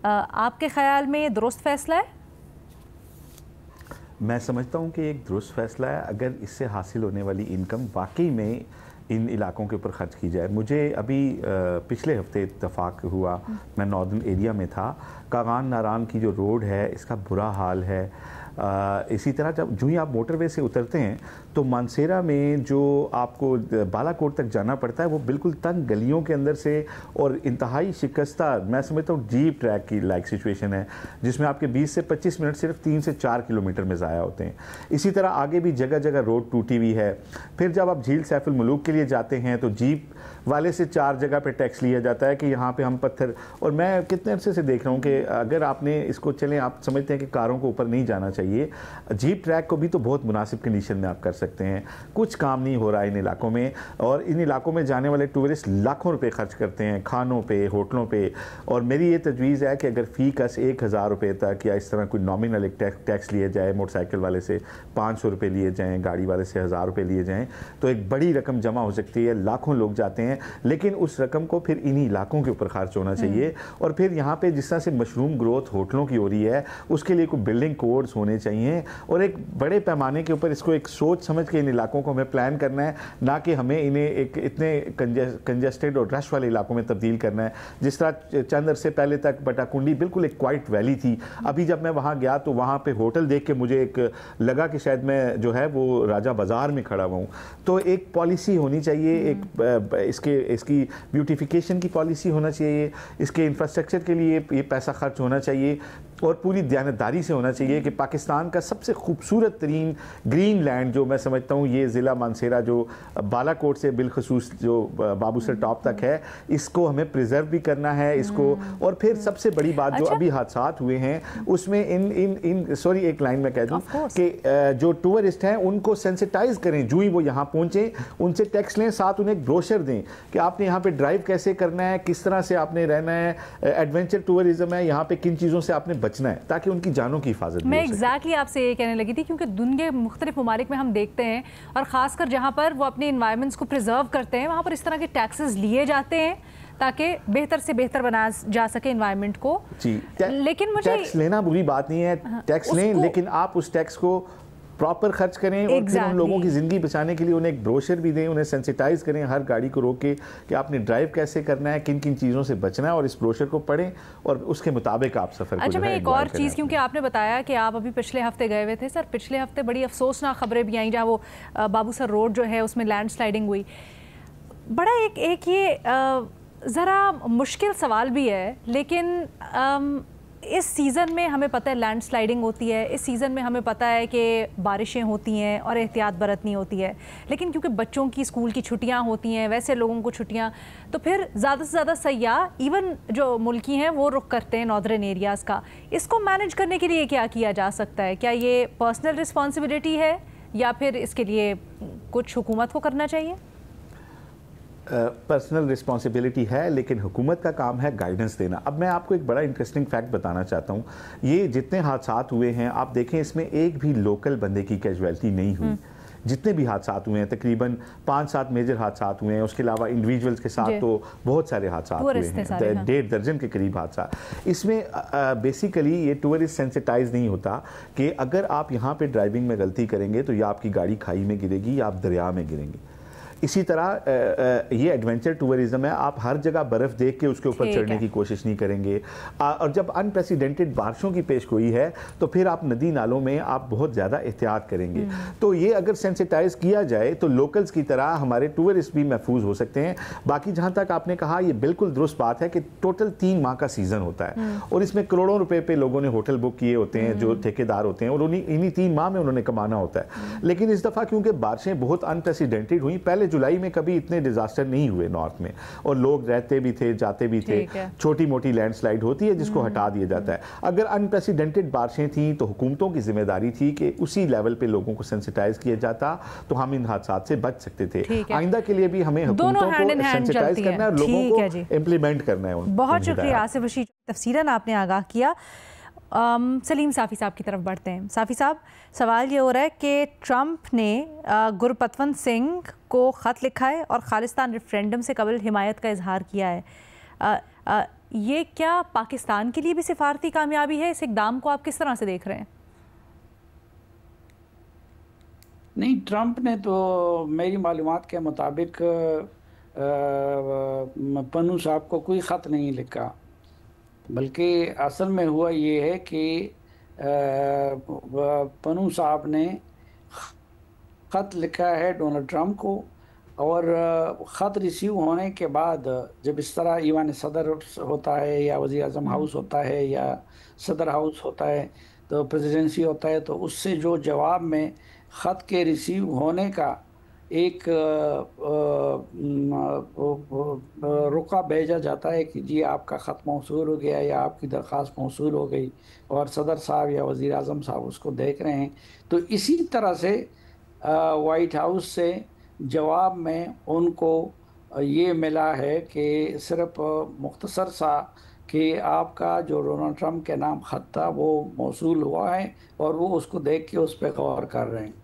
आपके ख्याल में दुरुस्त फ़ैसला है? मैं समझता हूँ कि एक दुरुस्त फ़ैसला है अगर इससे हासिल होने वाली इनकम वाकई में इन इलाकों के ऊपर ख़र्च की जाए। मुझे अभी पिछले हफ्ते इत्तफाक हुआ, मैं नॉर्दर्न एरिया में था, कागान नारान की जो रोड है इसका बुरा हाल है। इसी तरह जो ही आप मोटरवे से उतरते हैं तो मानसेरा में जो आपको बालाकोट तक जाना पड़ता है वो बिल्कुल तंग गलियों के अंदर से और इंतहाई शिकस्ता, मैं समझता हूँ जीप ट्रैक की लाइक सिचुएशन है जिसमें आपके 20 से 25 मिनट सिर्फ 3 से 4 किलोमीटर में ज़ाया होते हैं। इसी तरह आगे भी जगह जगह रोड टूटी हुई है। फिर जब आप झील सैफुल मुलूक के लिए जाते हैं तो जीप वाले से 4 जगह पे टैक्स लिया जाता है कि यहाँ पे हम पत्थर, और मैं कितने अरसे से देख रहा हूँ कि अगर आपने इसको चलें, आप समझते हैं कि कारों को ऊपर नहीं जाना चाहिए, जीप ट्रैक को भी तो बहुत मुनासिब कंडीशन में आप कर सकते हैं। कुछ काम नहीं हो रहा है इन इलाकों में, और इन इलाकों में जाने वाले टूरिस्ट लाखों रुपए खर्च करते हैं खानों पे, होटलों पे। और मेरी ये तजवीज़ है कि अगर फ़ी कस 1000 रुपये तक या इस तरह कोई नॉमिनल एक टैक्स लिया जाए, मोटरसाइकिल वाले से 500 रुपये लिए जाएँ, गाड़ी वाले से 1000 रुपये लिए जाएँ, तो एक बड़ी रकम जमा हो सकती है। लाखों लोग जाते हैं, लेकिन उस रकम को फिर इन्हीं इलाकों के ऊपर खर्च होना चाहिए। और फिर यहाँ पे जिस तरह से मशरूम ग्रोथ होटलों की हो रही है उसके लिए कोई बिल्डिंग कोड्स होने चाहिए और एक बड़े पैमाने के ऊपर इसको एक सोच समझ के इन इलाकों को हमें प्लान करना है, ना कि हमें इन्हें एक इतने कंजेस्टेड और रश वाले इलाकों में तब्दील करना है। जिस तरह चंद अरसे पहले तक बटाकुंडी बिल्कुल एक क्वाइट वैली थी, अभी जब मैं वहाँ गया तो वहाँ पे होटल देख के मुझे एक लगा कि शायद मैं जो है वो राजा बाज़ार में खड़ा हुआ हूँ। तो एक पॉलिसी होनी चाहिए, एक इसकी ब्यूटिफिकेशन की पॉलिसी होना चाहिए, इसके इंफ्रास्ट्रक्चर के लिए ये पैसा खर्च होना चाहिए और पूरी दयानतदारी से होना चाहिए कि पाकिस्तान का सबसे खूबसूरत तरीन ग्रीन लैंड जो मैं समझता हूँ ये ज़िला मानसेरा जो बालाकोट से बिलखसूस जो बाबूसर टॉप तक है, इसको हमें प्रिजर्व भी करना है इसको। और फिर सबसे बड़ी बात जो अभी हादसात हुए हैं उसमें इन सॉरी एक लाइन में कह दूँ कि जो टूरिस्ट हैं उनको सेंसिटाइज करें, जो ही वो यहाँ पहुँचे उनसे टैक्स लें, साथ उन्हें एक ब्रोशर दें कि आपने यहाँ पे ड्राइव कैसे करना है, किस तरह से आपने रहना है, एडवेंचर टूरिज्म है, यहाँ पे किन चीज़ों से आपने बचना है ताकि उनकी जानों की हिफाजत। मैं एग्जैक्टली आपसे ये कहने लगी थी क्योंकि दुनिया के मुख्तलिफ ममालिक में हम देखते हैं और ख़ासकर जहाँ पर वो अपने इन्वायरमेंट्स को प्रिजर्व करते हैं वहाँ पर इस तरह के टैक्सेस लिए जाते हैं ताकि बेहतर से बेहतर बनाया जा सके इन्वायरमेंट को। जी, लेकिन मुझे टैक्स लेना बुरी बात नहीं है, टैक्स लें, लेकिन आप उस टैक्स को प्रॉपर खर्च करें और फिर उन लोगों की ज़िंदगी बचाने के लिए उन्हें एक ब्रोशर भी दें, उन्हें सेंसिटाइज करें हर गाड़ी को रोक के कि आपने ड्राइव कैसे करना है, किन किन चीज़ों से बचना है और इस ब्रोशर को पढ़ें और उसके मुताबिक आप सफ़र को। अच्छा, मैं एक और चीज़, क्योंकि आपने बताया कि आप अभी पिछले हफ्ते गए हुए थे सर, पिछले हफ्ते बड़ी अफसोसनाक खबरें भी आई जहाँ वो बाबूसर रोड जो है उसमें लैंड स्लाइडिंग हुई। बड़ा एक ये ज़रा मुश्किल सवाल भी है, लेकिन इस सीज़न में हमें पता है लैंड स्लाइडिंग होती है, इस सीज़न में हमें पता है कि बारिशें होती हैं और एहतियात बरतनी होती है, लेकिन क्योंकि बच्चों की स्कूल की छुट्टियां होती हैं, वैसे लोगों को छुट्टियां, तो फिर ज़्यादा से ज़्यादा सयाह इवन जो मुल्की हैं वो रुख करते हैं नॉर्दर्न एरियाज़ का। इसको मैनेज करने के लिए क्या किया जा सकता है? क्या ये पर्सनल रिस्पॉन्सिबिलिटी है या फिर इसके लिए कुछ हुकूमत को करना चाहिए? पर्सनल रिस्पॉन्सिबिलिटी है, लेकिन हुकूमत का काम है गाइडेंस देना। अब मैं आपको एक बड़ा इंटरेस्टिंग फैक्ट बताना चाहता हूँ। ये जितने हादसात हुए हैं आप देखें, इसमें एक भी लोकल बंदे की कैजुअलिटी नहीं हुई। जितने भी हादसात हुए हैं तकरीबन 5-7 मेजर हादसात हुए हैं, उसके अलावा इंडिविजुअल्स के साथ तो बहुत सारे हादसात हुए हैं, 1.5 दर्जन के करीब हादसा। इसमें बेसिकली ये टूरिस्ट सेंसिटाइज नहीं होता कि अगर आप यहाँ पे ड्राइविंग में गलती करेंगे तो या आपकी गाड़ी खाई में गिरेगी या आप दरिया में गिरेंगे। इसी तरह ये एडवेंचर टूरिज्म है, आप हर जगह बर्फ़ देख के उसके ऊपर चढ़ने की कोशिश नहीं करेंगे। और जब अनप्रेसिडेंटेड बारिशों की पेशगोई है तो फिर आप नदी नालों में आप बहुत ज़्यादा एहतियात करेंगे। तो ये अगर सेंसिटाइज किया जाए तो लोकल्स की तरह हमारे टूरिस्ट भी महफूज हो सकते हैं। बाकी जहाँ तक आपने कहा, ये बिल्कुल दुरुस्त बात है कि टोटल 3 माह का सीज़न होता है और इसमें करोड़ों रुपए पे लोगों ने होटल बुक किए होते हैं, जो ठेकेदार होते हैं, और इन्हीं 3 माह में उन्होंने कमाना होता है। लेकिन इस दफ़ा क्योंकि बारिशें बहुत अनप्रेसिडेंटेड हुई, पहले जुलाई में कभी इतने डिजास्टर नहीं हुए नॉर्थ में, और लोग रहते भी थे, जाते भी थे, छोटी मोटी लैंडस्लाइड होती है जिसको हटा दिया जाता है। अगर अनप्रेसिडेंटेड बारिशें थी तो हुकूमतों की जिम्मेदारी थी कि उसी लेवल पे लोगों को सेंसिटाइज किया जाता, तो हम इन हादसात से बच सकते थे। आइंदा के लिए भी हमें हुकूमतों को सेंसिटाइज करना है और लोगों को इम्प्लीमेंट करना है। बहुत शुक्रिया आसिफ रशीद, तफसीरन आपने आगाह किया। सलीम साफ़ी साहब की तरफ बढ़ते हैं। साफ़ी साहब, सवाल ये हो रहा है कि ट्रंप ने गुरपतवंत सिंह को ख़त लिखा है और खालिस्तान रेफरेंडम से कबल हिमायत का इजहार किया है। ये क्या पाकिस्तान के लिए भी सिफारती कामयाबी है? इस इक़दाम को आप किस तरह से देख रहे हैं? नहीं, ट्रंप ने तो मेरी मालूमात के मुताबिक पन्नू साहब को कोई ख़त नहीं लिखा, बल्कि असल में हुआ ये है कि पन्नू साहब ने ख़त लिखा है डोनाल्ड ट्रंप को, और ख़त रिसीव होने के बाद जब इस तरह ईवान सदर होता है या वज़ीर आज़म हाउस होता है या सदर हाउस होता है, तो प्रेसिडेंसी होता है, तो उससे जो जवाब में ख़त के रिसीव होने का एक रुका भेजा जाता है कि जी आपका ख़त मौसूल हो गया या आपकी दरख्वास्त मौसूल हो गई, और सदर साहब या वज़ीर आज़म साहब उसको देख रहे हैं। तो इसी तरह से वाइट हाउस से जवाब में उनको ये मिला है कि सिर्फ मुख्तसर सा कि आपका जो डोनाल्ड ट्रंप के नाम ख़त था वो मौसूल हुआ है और वो उसको देख के उस पर गौर कर रहे हैं।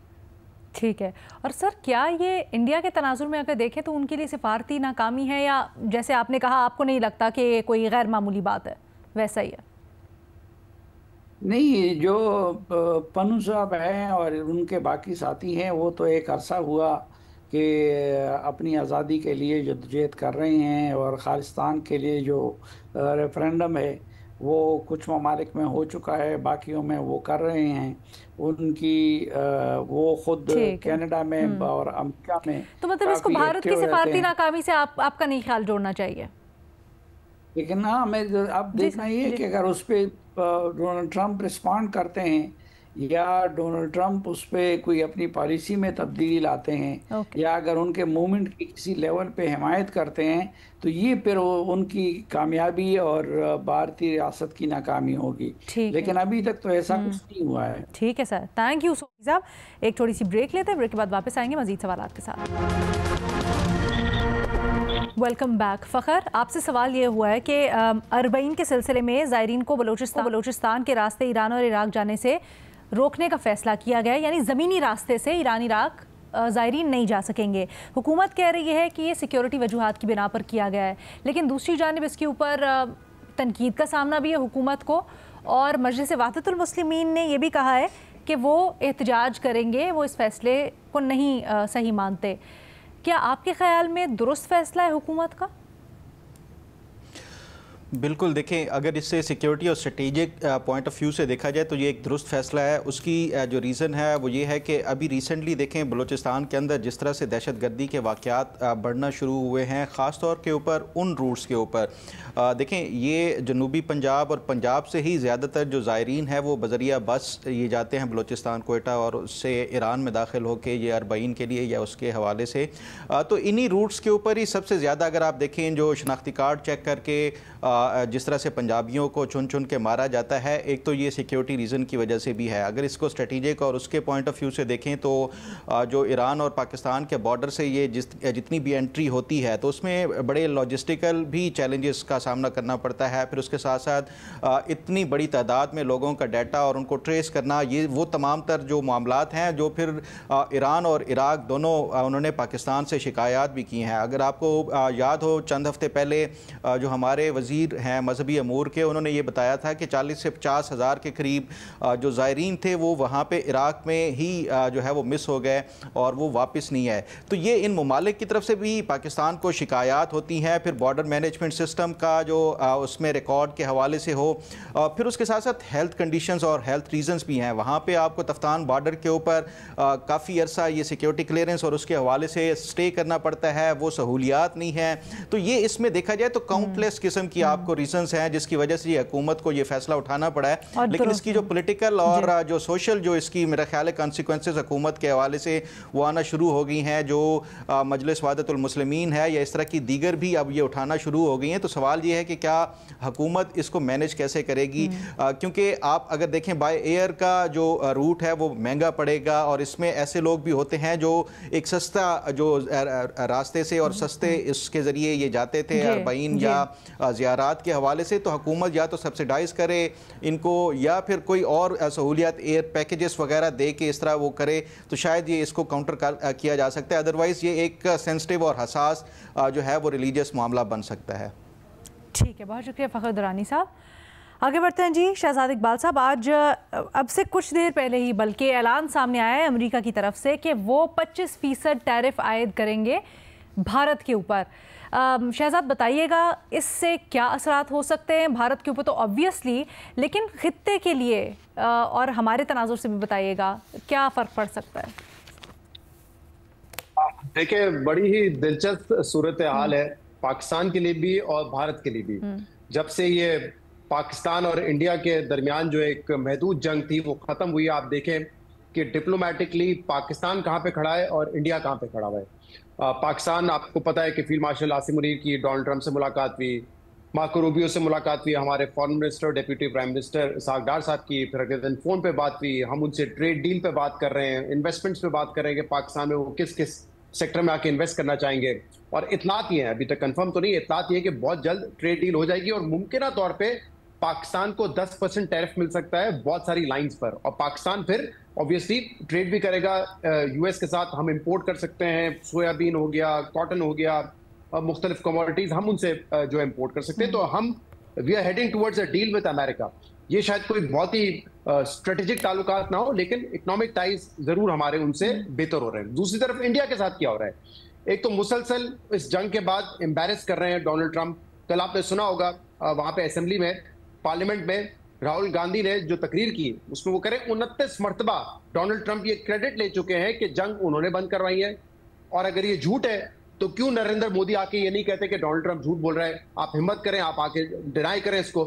ठीक है। और सर, क्या ये इंडिया के तनाजुर में अगर देखें तो उनके लिए सिफारती नाकामी है, या जैसे आपने कहा आपको नहीं लगता कि ये कोई गैर मामूली बात है, वैसा ही है? नहीं, जो पन्नू साहब हैं और उनके बाकी साथी हैं वो तो एक अरसा हुआ कि अपनी आज़ादी के लिए जद्दोजहद कर रहे हैं, और खालिस्तान के लिए जो रेफरेंडम है वो कुछ ममालिक में हो चुका है, बाकियों में वो कर रहे हैं। उनकी वो खुद कनाडा में और अमेरिका में, तो मतलब इसको भारत की सिफारती नाकामी से आपका नहीं ख्याल जोड़ना चाहिए? लेकिन हाँ, मैं आप देखना ये कि अगर उस पर डोनाल्ड ट्रंप रिस्पॉन्ड करते हैं या डोनाल्ड ट्रंप उस पर कोई अपनी पॉलिसी में तब्दीली लाते हैं, या अगर उनके मूवमेंट की किसी लेवल पे हिमायत करते हैं, तो ये फिर उनकी कामयाबी और भारतीय रियासत की नाकामी होगी। लेकिन अभी तक तो ऐसा कुछ नहीं हुआ है। ठीक है सर, थैंक यू सोफी साहब। एक थोड़ी सी ब्रेक लेते हैं, ब्रेक के बाद वापस आएंगे मजीद सवाल के साथ। Welcome back. फ़खर, आपसे सवाल ये हुआ है कि अरबईन के सिलसिले में ज़ायरीन को बलूचिस्तान के रास्ते ईरान और इराक जाने से रोकने का फ़ैसला किया गया है, यानी ज़मीनी रास्ते से ईरान इराक ज़ायरीन नहीं जा सकेंगे। हुकूमत कह रही है कि ये सिक्योरिटी वजूहात की बिना पर किया गया है, लेकिन दूसरी जानिब इसके ऊपर तनकीद का सामना भी है हुकूमत को, और मजलिस वहदतुल मुस्लिमीन ने यह भी कहा है कि वो एहतजाज करेंगे, वो इस फैसले को नहीं सही मानते। क्या आपके ख्याल में दुरुस्त फैसला है हुकूमत का? बिल्कुल, देखें, अगर इससे सिक्योरिटी और स्ट्रेटेजिक पॉइंट ऑफ व्यू से देखा जाए तो ये एक दुरुस्त फैसला है। उसकी जो रीज़न है वो ये है कि अभी रिसेंटली देखें बलूचिस्तान के अंदर जिस तरह से दहशतगर्दी के वाक़यात बढ़ना शुरू हुए हैं, ख़ास तौर के ऊपर उन रूट्स के ऊपर। देखें, ये जनूबी पंजाब और पंजाब से ही ज़्यादातर जो ज़ायरीन है वो बज़रिया बस ये जाते हैं बलूचिस्तान कोयटा, और उससे ईरान में दाखिल होकर ये अरबईन के लिए या उसके हवाले से, तो इन्हीं रूट्स के ऊपर ही सबसे ज़्यादा अगर आप देखें जो शनाख्ती कार्ड चेक करके जिस तरह से पंजाबियों को चुन चुन के मारा जाता है, एक तो ये सिक्योरिटी रीज़न की वजह से भी है। अगर इसको स्ट्रेटेजिक और उसके पॉइंट ऑफ व्यू से देखें तो जो ईरान और पाकिस्तान के बॉर्डर से ये जितनी भी एंट्री होती है तो उसमें बड़े लॉजिस्टिकल भी चैलेंजेस का सामना करना पड़ता है। फिर उसके साथ साथ इतनी बड़ी तादाद में लोगों का डाटा और उनको ट्रेस करना, ये वो तमाम तर जो मामलात हैं जो फिर ईरान और इराक दोनों उन्होंने पाकिस्तान से शिकायत भी की हैं। अगर आपको याद हो, चंद हफ्ते पहले जो हमारे वज़ीर अमीर हैं, मजहबी अमूर के, उन्होंने ये बताया था कि 40 से 50 हज़ार के करीब जो ज़ायरीन थे वो वहाँ पे इराक़ में ही जो है वो मिस हो गए और वो वापस नहीं आए। तो ये इन ममालिक की तरफ से भी पाकिस्तान को शिकायत होती हैं। फिर बॉर्डर मैनेजमेंट सिस्टम का जो उसमें रिकॉर्ड के हवाले से हो, फिर उसके साथ साथ हेल्थ कंडीशंस और हेल्थ रीजंस भी हैं। वहाँ पे आपको तफ्तान बॉर्डर के ऊपर काफ़ी अरसा ये सिक्योरिटी क्लियरेंस और उसके हवाले से स्टे करना पड़ता है, वो सहूलियात नहीं है। तो ये इसमें देखा जाए तो काउंटलेस किस्म की आपको रीजंस हैं जिसकी वजह से ये हुकूमत को ये फैसला उठाना पड़ा है। लेकिन इसकी जो पॉलिटिकल और जो सोशल जो इसकी मेरा ख्याल है कॉन्सिक्वेंसेस हुकूमत के हवाले से वो आना शुरू हो गई हैं, जो मजलिस वहदतुल मुस्लिमीन है या इस तरह की दीगर भी अब ये उठाना शुरू हो गई हैं। तो सवाल ये है कि क्या हुकूमत इसको मैनेज कैसे करेगी, क्योंकि आप अगर देखें बाय एयर का जो रूट है वो महंगा पड़ेगा और इसमें ऐसे लोग भी होते हैं जो एक सस्ता जो रास्ते से और सस्ते इसके ज़रिए ये जाते थे अरबाइन या ज़ियारात के हवाले से। तो हुकूमत या तो सब्सिडाइज़ करे इनको या फिर कोई और सहूलियात एयर पैकेजेस वगैरह दे के इस तरह वो करे तो शायद ये इसको काउंटर किया जा सकता है। अदरवाइज़ ये एक सेंसिटिव और हसास जो है वो रिलीजियस मामला बन सकता है। ठीक है, बहुत शुक्रिया फ़खर दुरानी साहब। आगे बढ़ते हैं जी। शहजाद इकबाल साहब, आज अब से कुछ देर पहले ही बल्कि ऐलान सामने आया है अमेरिका की तरफ से कि वो 25% टैरिफ आयद करेंगे भारत के ऊपर। शहजाद बताइएगा इससे क्या असरात हो सकते हैं भारत के ऊपर तो ऑब्वियसली, लेकिन खित्ते के लिए और हमारे तनाजुर से भी बताइएगा क्या फ़र्क पड़ सकता है। देखिए, बड़ी ही दिलचस्प सूरत हाल है पाकिस्तान के लिए भी और भारत के लिए भी। जब से ये पाकिस्तान और इंडिया के दरमियान जो एक महदूद जंग थी वो खत्म हुई, आप देखें कि डिप्लोमेटिकली पाकिस्तान कहाँ पे खड़ा है और इंडिया कहाँ पे खड़ा हुआ है। पाकिस्तान, आपको पता है कि फील्ड मार्शल आसिम मुनीर की डोनाल्ड ट्रंप से मुलाकात हुई, मार्को रूबियो से मुलाकात हुई, हमारे foreign minister deputy prime minister Ishaq Dar sahab की, फिर अगले दिन फोन पे बात हुई। हम उनसे ट्रेड डील पे बात कर रहे हैं, इन्वेस्टमेंट्स पे बात कर रहे हैं कि पाकिस्तान में वो किस किस सेक्टर में आके इन्वेस्ट करना चाहेंगे। और इतलात ये है, अभी तक कंफर्म तो नहीं, इतलात ये कि बहुत जल्द ट्रेड डील हो जाएगी और मुमकिन तौर पे पाकिस्तान को 10% टैरिफ मिल सकता है बहुत सारी लाइंस पर। और पाकिस्तान फिर ऑब्वियसली ट्रेड भी करेगा यूएस के साथ। हम इंपोर्ट कर सकते हैं, सोयाबीन हो गया, कॉटन हो गया, मुख्तलिफ कमोडिटीज हम उनसे जो इंपोर्ट कर सकते हैं। तो हम we are heading towards a deal with America. ये शायद कोई बहुत ही स्ट्रेटेजिक ताल्लुकात ना हो, लेकिन इकोनॉमिक टाइज जरूर हमारे उनसे बेहतर हो रहे हैं। दूसरी तरफ इंडिया के साथ क्या हो रहा है, एक तो मुसलसल इस जंग के बाद एम्बेरस कर रहे हैं डोनाल्ड ट्रंप। कल आपने सुना होगा वहां पे असेंबली में, पार्लियामेंट में राहुल गांधी ने जो तकरीर की उसमें वो करें 29 मरतबा डोनाल्ड ट्रंप ये क्रेडिट ले चुके हैं कि जंग उन्होंने बंद करवाई है। और अगर ये झूठ है तो क्यों नरेंद्र मोदी आके ये नहीं कहते कि डोनाल्ड ट्रंप झूठ बोल रहा है, आप हिम्मत करें, आप आके डिनाई करें इसको।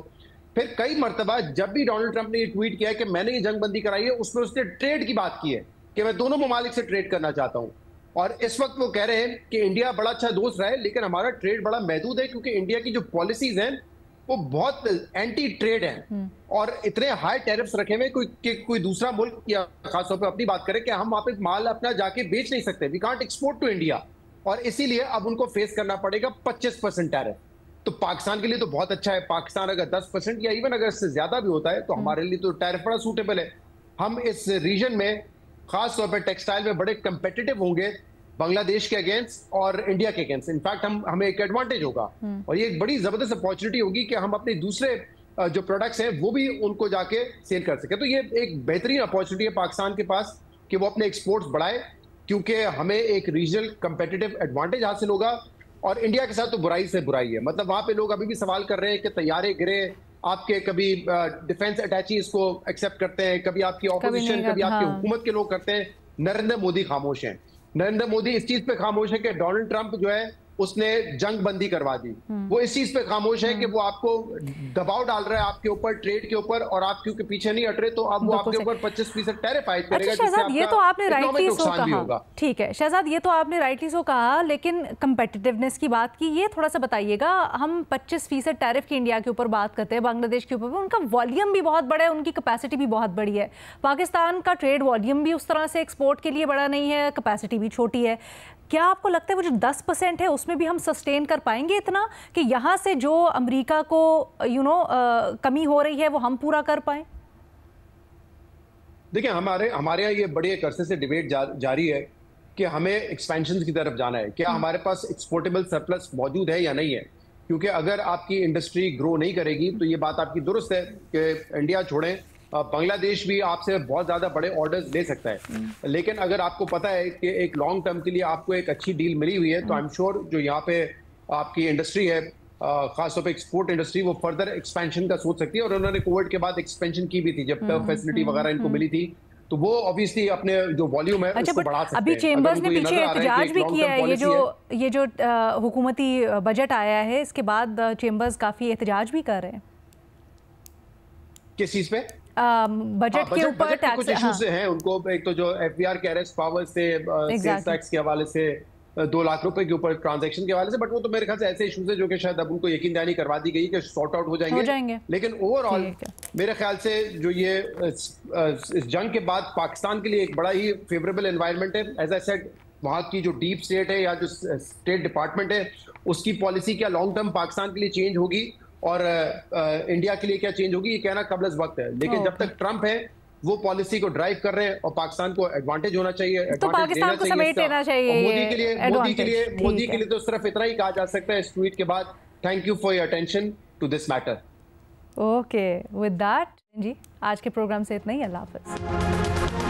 फिर कई मरतबा जब भी डोनाल्ड ट्रंप ने ये ट्वीट किया कि मैंने ये जंग बंदी कराई है, उसमें उसने ट्रेड की बात की है कि मैं दोनों ममालिक से ट्रेड करना चाहता हूं। और इस वक्त वो कह रहे हैं कि इंडिया बड़ा अच्छा दोस्त रहा है लेकिन हमारा ट्रेड बड़ा महदूद है, क्योंकि इंडिया की जो पॉलिसीज हैं वो बहुत एंटी ट्रेड है और इतने हाई टैरिफ्स रखे हुए कोई दूसरा मुल्क या खासतौर पर अपनी बात करें कि हम वहां पे माल अपना जाके बेच नहीं सकते, we can't export to India. और इसीलिए अब उनको फेस करना पड़ेगा 25% टैरिफ। तो पाकिस्तान के लिए तो बहुत अच्छा है। पाकिस्तान अगर 10% या इवन अगर इससे ज्यादा भी होता है तो हमारे लिए तो टैरिफ बड़ा सूटेबल है। हम इस रीजन में खास तौर पर टेक्सटाइल में बड़े कंपेटिटिव होंगे बांग्लादेश के अगेंस्ट और इंडिया के अगेंस्ट। इनफैक्ट हमें एक एडवांटेज होगा और ये एक बड़ी जबरदस्त अपॉर्चुनिटी होगी कि हम अपने दूसरे जो प्रोडक्ट्स हैं वो भी उनको जाके सेल कर सके। तो ये एक बेहतरीन अपॉर्चुनिटी है पाकिस्तान के पास कि वो अपने एक्सपोर्ट्स बढ़ाए, क्योंकि हमें एक रीजनल कंपेटिटिव एडवांटेज हासिल होगा। और इंडिया के साथ तो बुराई से बुराई है, मतलब वहां पे लोग अभी भी सवाल कर रहे हैं कि तैयारे गिरे आपके, कभी डिफेंस अटैचीज को एक्सेप्ट करते हैं, कभी आपकी ऑपोजिशन, कभी आपकी हुकूमत के लोग करते हैं। नरेंद्र मोदी खामोश हैं। नरेंद्र मोदी इस चीज पे खामोश है कि डोनाल्ड ट्रंप जो है उसने जंग बंदी करवा दी। वो इस चीज पे खामोश है कि वो आपको दबाव डाल रहा है आपके ऊपर ट्रेड के ऊपर, और आप क्योंकि पीछे नहीं हट रहे तो अब वो आपके ऊपर 25% टैरिफ आयद करेगा। अच्छा शहजाद, ये तो आपने राइटली सो कहा, ठीक है शहजाद, ये तो आपने राइटली सो कहा, लेकिन कंपेटिटिवनेस की बात की, ये थोड़ा सा बताइएगा। हम 25% टैरिफ की इंडिया के ऊपर बात करते हैं, बांग्लादेश के ऊपर उनका वॉल्यूम भी बहुत बड़ा है, उनकी कैपेसिटी भी बहुत बड़ी है। पाकिस्तान का ट्रेड वॉल्यूम भी उस तरह से एक्सपोर्ट के लिए बड़ा नहीं है, कैपेसिटी भी छोटी है। क्या आपको लगता है वो जो 10% है उसमें भी हम सस्टेन कर पाएंगे इतना कि यहाँ से जो अमेरिका को कमी हो रही है वो हम पूरा कर पाएं? देखिए, हमारे यहाँ ये बड़े एक अरसे से डिबेट जारी है कि हमें एक्सपेंशन की तरफ जाना है। क्या हमारे पास एक्सपोर्टेबल सरप्लस मौजूद है या नहीं है? क्योंकि अगर आपकी इंडस्ट्री ग्रो नहीं करेगी तो ये बात आपकी दुरुस्त है कि इंडिया छोड़ें, बांग्लादेश भी आपसे बहुत ज्यादा बड़े ऑर्डर्स ले सकता है, लेकिन अगर आपको पता है कि एक लॉन्ग टर्म के लिए आपको एक अच्छी डील मिली हुई है, तो आई एम श्योर जो यहाँ पे आपकी इंडस्ट्री है, खासतौर पे एक्सपोर्ट इंडस्ट्री, वो फर्दर एक्सपेंशन का सोच सकती है। और उन्होंने कोविड के बाद एक्सपेंशन की भी थी, जब फैसिलिटी वगैरह इनको मिली थी, तो वो ऑब्वियसली अपने जो वॉल्यूम है उसको बढ़ा सकते हैं। अभी चेंबर्स ने पीछे एहतजाज भी किया है, ये जो हुकूमती बजट आया है इसके बाद चेंबर्स काफी एहतजाज भी कर रहे हैं। किस चीज पे? बजट के ऊपर कुछ इश्यूज हैं उनको। एक तो जो एफबीआर के अरेस्ट पावर से, सेल्स टैक्स के हवाले से, 2 लाख रुपए के ऊपर ट्रांजैक्शन के हवाले से, बट वो तो मेरे ख्याल से ऐसे इश्यूज है जो कि शायद अब उनको यकीन दहानी करवा दी गई कि सॉर्ट आउट हो जाएंगे। लेकिन ओवरऑल मेरे ख्याल से जो ये इस जंग के बाद पाकिस्तान के लिए एक बड़ा ही फेवरेबल एनवायरनमेंट है। एज आई सेड, वहाँ की जो डीप स्टेट है या जो स्टेट डिपार्टमेंट है उसकी पॉलिसी क्या लॉन्ग टर्म पाकिस्तान के लिए चेंज होगी और इंडिया के लिए क्या चेंज होगी, ये कहना कबल वक्त है। लेकिन जब तक ट्रंप है वो पॉलिसी को ड्राइव कर रहे हैं और पाकिस्तान को एडवांटेज होना चाहिए, तो पाकिस्तान को समेट लेना चाहिए। मोदी के लिए तो सिर्फ इतना ही कहा जा सकता है इस ट्वीट के बाद, thank you for your attention to this matter. Okay, with that जी आज के प्रोग्राम से इतना ही। अल्लाह हाफिज।